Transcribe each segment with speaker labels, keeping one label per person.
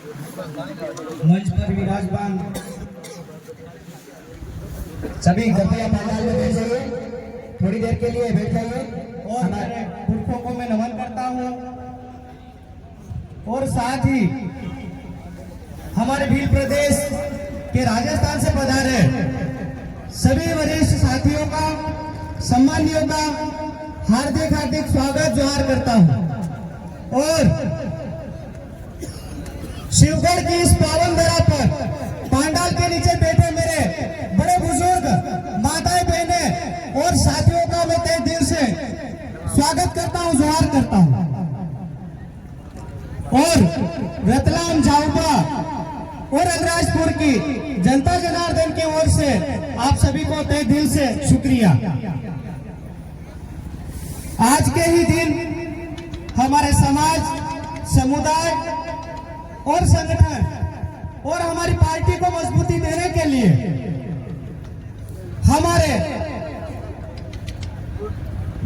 Speaker 1: मंच पर विराजमान सभी कृपया पंडाल में बैठ जाइए, थोड़ी देर के लिए बैठ जाइए। और हमारे पुरखों को मैं नमन करता हूँ और साथ ही हमारे भील प्रदेश के राजस्थान से पधारे सभी वरिष्ठ साथियों का, सम्मानियों का हार्दिक हार्दिक स्वागत जोहार करता हूँ। और शिवगढ़ की इस पावन धरा पर पांडाल के नीचे बैठे मेरे बड़े बुजुर्ग, माताएं, बहनें और साथियों का मैं तहे दिल से स्वागत करता हूं, जोहार करता हूं। और रतलाम, झाबुआ और अलीराजपुर की जनता जनार्दन की ओर से आप सभी को तहे दिल से शुक्रिया। आज के ही दिन हमारे समाज, समुदाय और संगठन और हमारी पार्टी को मजबूती देने के लिए हमारे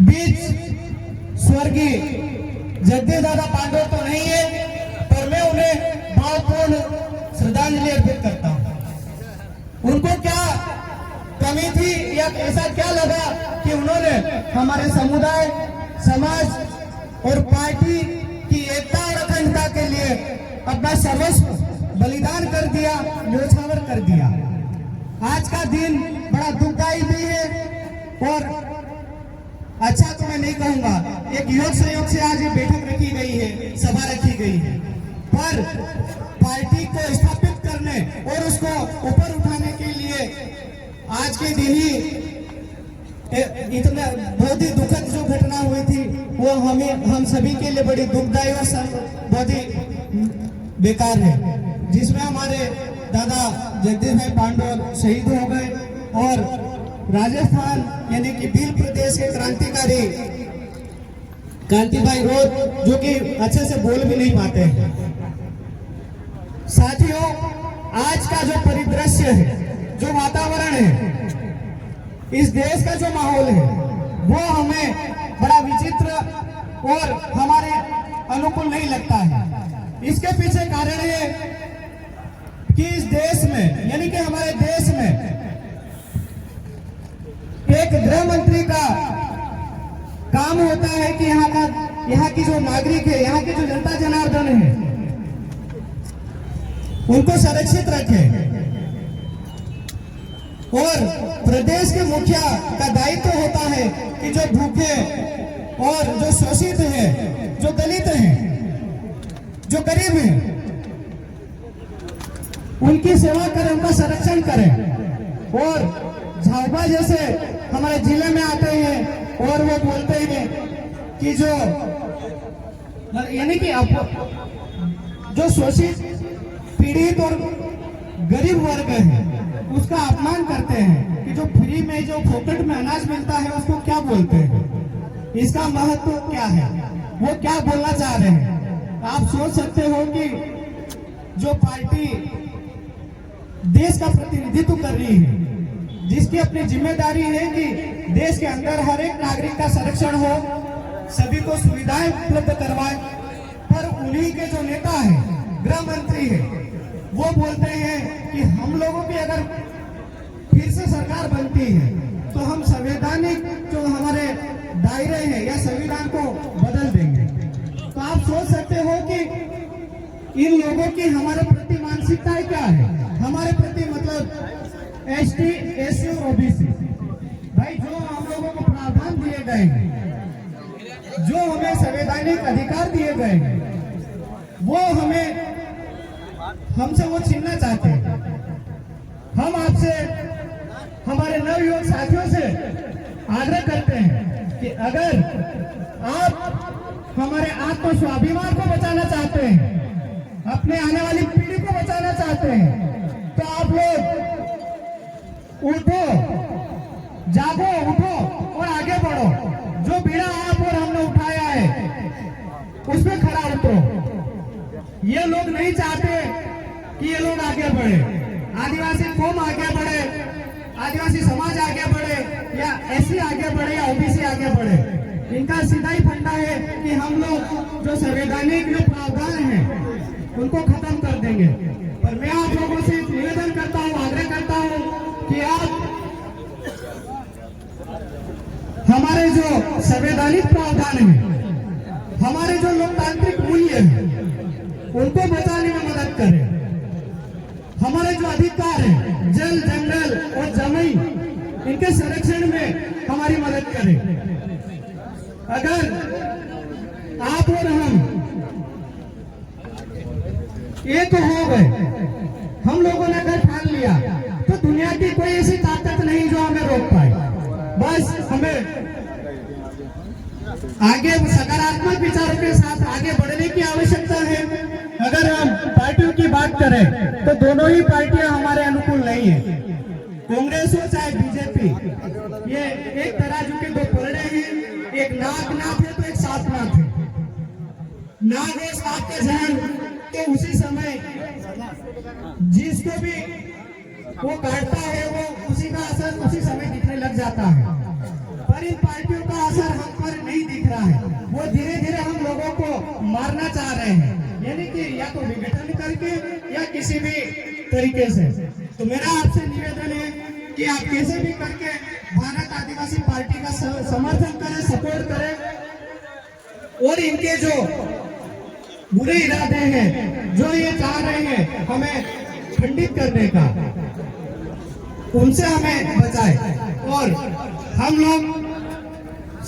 Speaker 1: बीच स्वर्गीय जगदीश दादा पांडव तो नहीं है, पर मैं उन्हें भावपूर्ण श्रद्धांजलि अर्पित करता हूं। उनको क्या कमी थी या ऐसा क्या लगा कि उन्होंने हमारे समुदाय, समाज और पार्टी की एकता और अखंडता के लिए अपना सर्वस्व बलिदान कर दिया, न्योछावर कर दिया। आज का दिन बड़ा दुखदायी भी है और अच्छा तो मैं नहीं कहूंगा, एक योग संयोग से आज ये बैठक रखी गई है, सभा रखी गई है, पर पार्टी को स्थापित करने और उसको ऊपर उठाने के लिए आज के दिन ही इतना बहुत ही दुखद जो घटना हुई थी वो हम सभी के लिए बड़ी दुखदायी और बहुत ही बेकार है, जिसमें हमारे दादा जगदीश भाई पांडव शहीद हो गए और राजस्थान यानी कि भील प्रदेश के क्रांतिकारी कांतिभाई रोध, जो कि अच्छे से बोल भी नहीं पाते हैं। साथियों, आज का जो परिदृश्य है, जो वातावरण है, इस देश का जो माहौल है, वो हमें बड़ा विचित्र और हमारे अनुकूल नहीं लगता है। इसके पीछे कारण है कि इस देश में यानी कि हमारे देश में एक गृह मंत्री का काम होता है कि यहाँ की जो नागरिक है, यहाँ की जो जनता जनार्दन है, उनको सुरक्षित रखे। और प्रदेश के मुखिया का दायित्व होता है कि जो भूखे और जो शोषित है, जो दलित हैं, जो गरीब हैं, उनकी सेवा करें, उनका संरक्षण करें। और झाबुआ जैसे हमारे जिले में आते हैं और वो बोलते हैं कि जो यानी कि जो शोषित, पीड़ित और गरीब वर्ग है, उसका अपमान करते हैं कि जो फ्री में, जो फोकट में अनाज मिलता है, उसको क्या बोलते हैं, इसका महत्व क्या है, वो क्या बोलना चाह रहे हैं। आप सोच सकते हो कि जो पार्टी देश का प्रतिनिधित्व कर रही है, जिसकी अपनी जिम्मेदारी है कि देश के अंदर हर एक नागरिक का संरक्षण हो, सभी को सुविधाएं उपलब्ध करवाए, पर उन्हीं के जो नेता है, गृह मंत्री है, वो बोलते हैं कि हम लोगों की अगर फिर से सरकार बनती है तो हम संवैधानिक जो हमारे दायरे हैं या संविधान को बदल देंगे। तो आप सोच सकते हो कि इन लोगों की हमारे प्रति मानसिकताएं क्या है, हमारे प्रति मतलब एसटी, एससी और ओबीसी, भाई जो हम लोगों को प्रावधान दिए गए हैं, जो हमें संवैधानिक अधिकार दिए गए हैं, वो हमसे वो छीनना चाहते हैं। हम आपसे, हमारे नवयुवक साथियों से आग्रह करते हैं कि अगर आप हमारे आत्म स्वाभिमान को बचाना चाहते हैं, अपने आने वाली पीढ़ी को बचाना चाहते हैं, तो आप लोग उठो, जागो, उठो और आगे बढ़ो। जो बीड़ा आप और हमने उठाया है उसमें खड़ा उतरो। ये लोग नहीं चाहते कि ये लोग आगे बढ़े, आदिवासी कौम आगे बढ़े, आदिवासी समाज आगे बढ़े, या एससी आगे बढ़े या ओबीसी आगे बढ़े। इनका सीधा ही फंडा है कि हम लोग जो संवैधानिक जो प्रावधान है उनको खत्म कर देंगे। पर मैं आप लोगों से निवेदन करता हूँ, आग्रह करता हूँ कि आप हमारे जो संवैधानिक प्रावधान है, हमारे जो लोकतांत्रिक मूल्य है, उनको बचाने में मदद करें। हमारे जो अधिकार है, जल, जंगल और जमीन, इनके संरक्षण में हमारी मदद करें। अगर आप और हम एक हो गए, हम लोगों ने अगर ठान लिया, तो दुनिया की कोई ऐसी ताकत नहीं जो हमें रोक पाए। बस हमें आगे सकारात्मक विचारों के साथ आगे बढ़ने की आवश्यकता है। अगर हम पार्टियों की बात करें तो दोनों ही पार्टियां हमारे अनुकूल नहीं है। कांग्रेस हो चाहे बीजेपी, ये एक तराजू के दो पलड़े हैं। एक नाक है तो एक साथ नाक है। नाक और साथ के जहन तो उसी समय जिसको भी वो काटता है, वो उसी का असर उसी समय दिखने लग जाता है। पर इन पार्टियों का असर हम पर नहीं दिख रहा है। वो धीरे धीरे हम लोगों को मारना चाह रहे हैं, यानी कि या तो विघटन करके या किसी भी तरीके से। तो मेरा आपसे निवेदन है कि आप कैसे भी करके भारत आदिवासी पार्टी का समर्थन करें, सपोर्ट करें, और इनके जो बुरे इरादे हैं, जो ये चाह रहे हैं हमें खंडित करने का, उनसे हमें बचाए। और हम लोग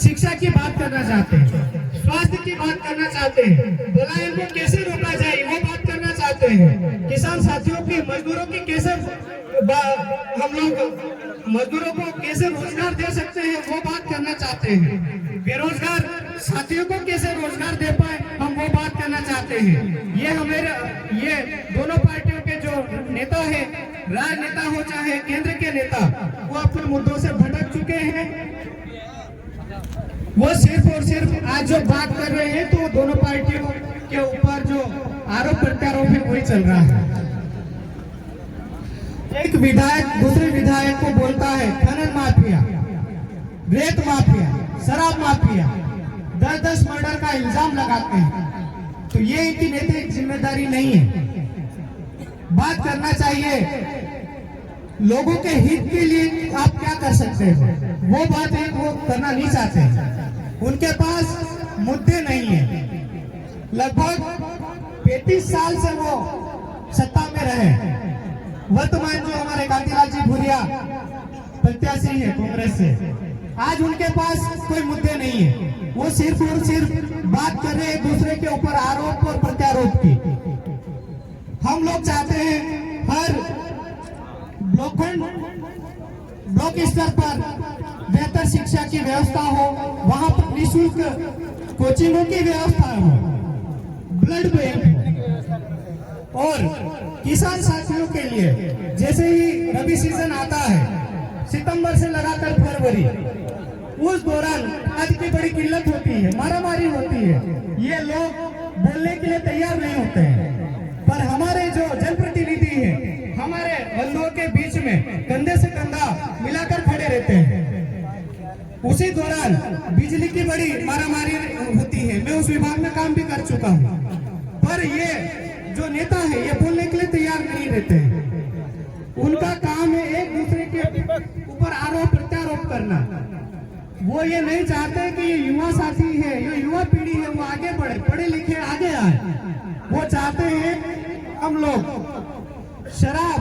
Speaker 1: शिक्षा की बात करना चाहते हैं, स्वास्थ्य की बात करना चाहते हैं, पलायन को कैसे रोका जाए वो बात करना चाहते हैं, किसान साथियों की, मजदूरों की कैसे हम लोग मजदूरों को कैसे रोजगार दे सकते हैं वो बात करना चाहते हैं, बेरोजगार साथियों को कैसे रोजगार दे पाए हम वो बात करना चाहते हैं। ये दोनों पार्टियों के जो नेता है, राजनेता हो चाहे केंद्र के नेता, वो अपने मुद्दों से भटक चुके हैं। वो सिर्फ और सिर्फ आज जो बात कर रहे हैं तो दोनों पार्टियों के ऊपर जो आरोप प्रत्यारोप है वही चल रहा है। एक विधायक दूसरे विधायक को बोलता है खनन माफिया, रेत माफिया, शराब माफिया, 10-10 मर्डर का इल्जाम लगाते हैं। तो ये इनकी नैतिक जिम्मेदारी नहीं है। बात करना चाहिए लोगों के हित के लिए आप क्या कर सकते हो, वो बात वो करना नहीं चाहते। उनके पास मुद्दे नहीं है। लगभग 35 साल से वो सत्ता में रहे। वर्तमान जो हमारे कांतिलाल जी भूरिया प्रत्याशी है कांग्रेस से, आज उनके पास कोई मुद्दे नहीं है। वो सिर्फ और सिर्फ बात कर रहे हैं दूसरे के ऊपर आरोप और प्रत्यारोप की। हम लोग चाहते हैं हर ब्लॉक स्तर पर बेहतर शिक्षा की व्यवस्था हो, वहां पर निःशुल्क कोचिंगों की व्यवस्था हो, ब्लड बैंक हो, और किसान साथियों के लिए जैसे ही रबी सीजन आता है, सितंबर से लगाकर फरवरी, उस दौरान आज की बड़ी किल्लत होती है, मारामारी होती है। ये लोग बोलने के लिए तैयार नहीं होते हैं, पर हमारे जो जनप्रतिनिधि हैं हमारे बंधुओं के बीच में कंधे से कंधा मिलाकर खड़े रहते हैं। उसी दौरान बिजली की बड़ी मारामारी होती है। मैं उस विभाग में काम भी कर चुका हूँ, पर ये जो नेता है ये बोलने के लिए तैयार नहीं रहते हैं। उनका काम है एक दूसरे के ऊपर आरोप प्रत्यारोप करना। वो ये नहीं चाहते कि ये युवा साथी है, ये युवा पीढ़ी है, वो आगे बढ़े, पढ़े लिखे आगे आए। वो चाहते हैं हम लोग शराब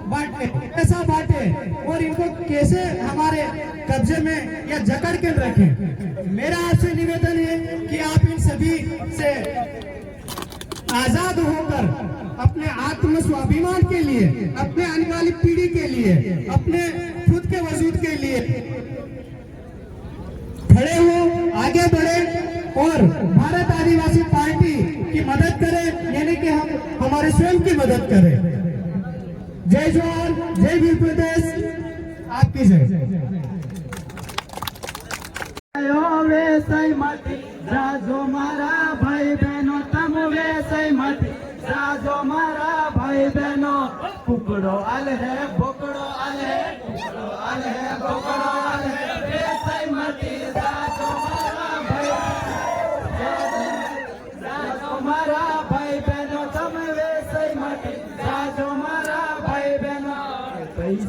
Speaker 1: बांटे, पैसा बांटे, और इनको कैसे हमारे कब्जे में या जकड़ के रखें। मेरा आपसे निवेदन है कि आप इन सभी से आजाद होकर अपने आत्म स्वाभिमान के लिए, अपने आने वाली पीढ़ी के लिए, अपने खुद के वजूद के लिए खड़े हो, आगे बढ़े और भारत आदिवासी पार्टी की मदद करें, यानी कि हम हमारे स्वयं की मदद करें। जय जवान, जय वीर प्रदेश, आपकी जय।
Speaker 2: राजो मारा भाई बहनों तम वैसे मत, राजो मारा भाई बहनों, कुकड़ो अल है बोकड़ो अल है, कुकड़ो अल है बोकड़ो अल है, वैसे मत राजो मारा भाई, राजो मारा भाई बहनों तम वैसे मत,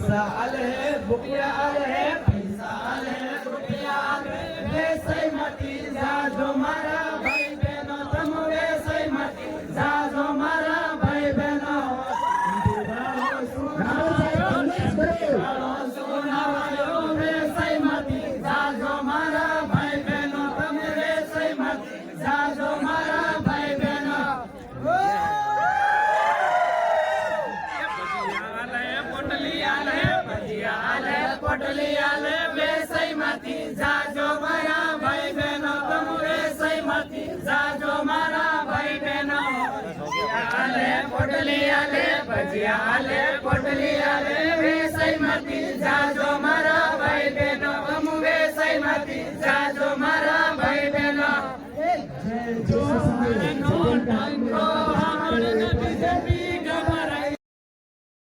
Speaker 2: पैसा आले है बुकिया आले है पैसा आले है रुपया आले वेसई मती जाजो मारा भाई बहनो तम वेसई मती जाजो मारा भाई बहनो सुनावायो वेसई मती जाजो मारा भाई बहनो तम वेसई मती जाजो मारा भाई बहनो पोटली आले वेसई मती जाजो मारा भाई बहनो तुम वेसई मती जाजो मारा भाई बहनो आले पोटली आले भजिया आले पोटली आले वेसई मती जाजो